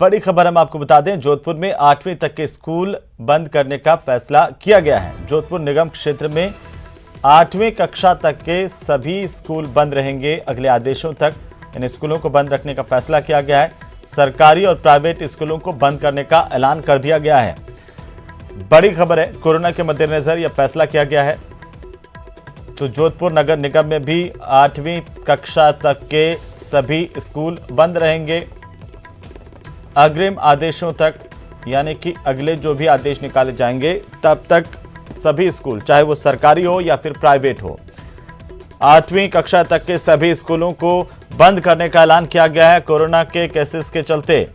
बड़ी खबर हम आपको बता दें, जोधपुर में 8वीं तक के स्कूल बंद करने का फैसला किया गया है। जोधपुर निगम क्षेत्र में 8वीं कक्षा तक के सभी स्कूल बंद रहेंगे। अगले आदेशों तक इन स्कूलों को बंद रखने का फैसला किया गया है। सरकारी और प्राइवेट स्कूलों को बंद करने का ऐलान कर दिया गया है। बड़ी खबर है, कोरोना के मद्देनजर यह फैसला किया गया है। तो जोधपुर नगर निगम में भी 8वीं कक्षा तक के सभी स्कूल बंद रहेंगे अग्रिम आदेशों तक, यानी कि अगले जो भी आदेश निकाले जाएंगे तब तक सभी स्कूल, चाहे वो सरकारी हो या फिर प्राइवेट हो, 8वीं कक्षा तक के सभी स्कूलों को बंद करने का ऐलान किया गया है। कोरोना के केसेस के चलते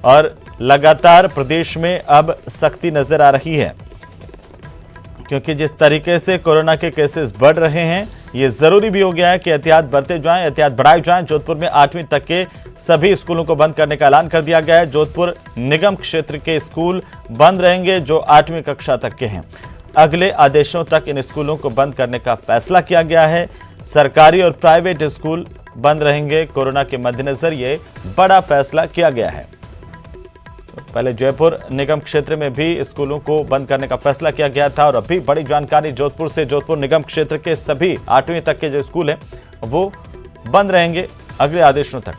और लगातार प्रदेश में अब सख्ती नजर आ रही है, क्योंकि जिस तरीके से कोरोना के केसेस बढ़ रहे हैं, ये जरूरी भी हो गया है कि एहतियात बरते जाएं, एहतियात बढ़ाई जाएं। जोधपुर में 8वीं तक के सभी स्कूलों को बंद करने का ऐलान कर दिया गया है। जोधपुर निगम क्षेत्र के स्कूल बंद रहेंगे जो 8वीं कक्षा तक के हैं। अगले आदेशों तक इन स्कूलों को बंद करने का फैसला किया गया है। सरकारी और प्राइवेट स्कूल बंद रहेंगे। कोरोना के मद्देनजर ये बड़ा फैसला किया गया है। पहले जयपुर निगम क्षेत्र में भी स्कूलों को बंद करने का फैसला किया गया था और अभी बड़ी जानकारी जोधपुर से। जोधपुर निगम क्षेत्र के सभी 8वीं तक के जो स्कूल हैं वो बंद रहेंगे अगले आदेशों तक।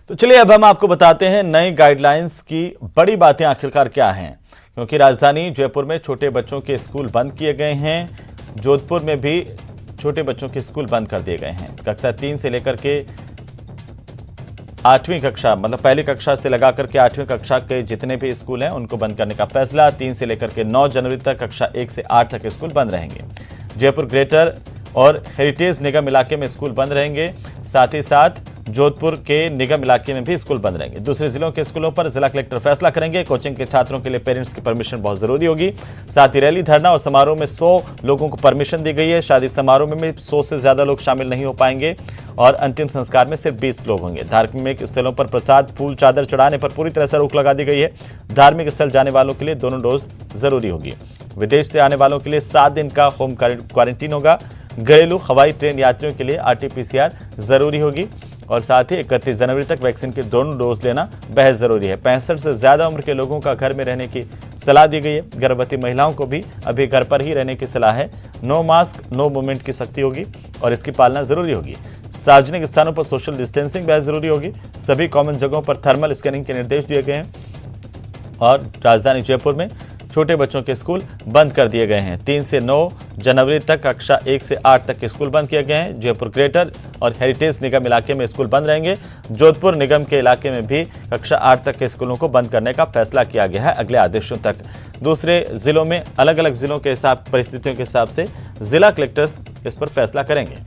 तो चलिए अब हम आपको बताते हैं नई गाइडलाइंस की बड़ी बातें आखिरकार क्या हैं, क्योंकि राजधानी जयपुर में छोटे बच्चों के स्कूल बंद किए गए हैं। जोधपुर में भी छोटे बच्चों के स्कूल बंद कर दिए गए हैं। कक्षा 3 से लेकर के 8वीं कक्षा, मतलब पहली कक्षा से लगा करके 8वीं कक्षा के जितने भी स्कूल हैं उनको बंद करने का फैसला। 3 से लेकर के 9 जनवरी तक कक्षा 1 से 8 तक स्कूल बंद रहेंगे। जयपुर ग्रेटर और हेरिटेज निगम इलाके में स्कूल बंद रहेंगे। साथ ही साथ जोधपुर के निगम इलाके में भी स्कूल बंद रहेंगे। दूसरे जिलों के स्कूलों पर जिला कलेक्टर फैसला करेंगे। कोचिंग के छात्रों के लिए पेरेंट्स की परमिशन बहुत जरूरी होगी। साथ ही रैली, धरना और समारोह में 100 लोगों को परमिशन दी गई है। शादी समारोह में भी 100 से ज्यादा लोग शामिल नहीं हो पाएंगे और अंतिम संस्कार में सिर्फ 20 लोग होंगे। धार्मिक स्थलों पर प्रसाद, फूल, चादर चढ़ाने पर पूरी तरह से रोक लगा दी गई है। धार्मिक स्थल जाने वालों के लिए दोनों डोज जरूरी होगी। विदेश से आने वालों के लिए 7 दिन का होम क्वारंटीन होगा। घरेलू, हवाई, ट्रेन यात्रियों के लिए RT-PCR जरूरी होगी और साथ ही 31 जनवरी तक वैक्सीन के दोनों डोज लेना बेहद जरूरी है। 65 से ज्यादा उम्र के लोगों का घर में रहने की सलाह दी गई है। गर्भवती महिलाओं को भी अभी घर पर ही रहने की सलाह है। नो मास्क, नो मूवमेंट की सख्ती होगी और इसकी पालना जरूरी होगी। सार्वजनिक स्थानों पर सोशल डिस्टेंसिंग बेहद जरूरी होगी। सभी कॉमन जगहों पर थर्मल स्कैनिंग के निर्देश दिए गए हैं और राजधानी जयपुर में छोटे बच्चों के स्कूल बंद कर दिए गए हैं। 3 से 9 जनवरी तक कक्षा 1 से 8 तक के स्कूल बंद किए गए हैं। जयपुर ग्रेटर और हेरिटेज निगम इलाके में स्कूल बंद रहेंगे। जोधपुर निगम के इलाके में भी कक्षा 8 तक के स्कूलों को बंद करने का फैसला किया गया है अगले आदेशों तक। दूसरे जिलों में अलग अलग जिलों के हिसाब, परिस्थितियों के हिसाब से जिला कलेक्टर्स इस पर फैसला करेंगे।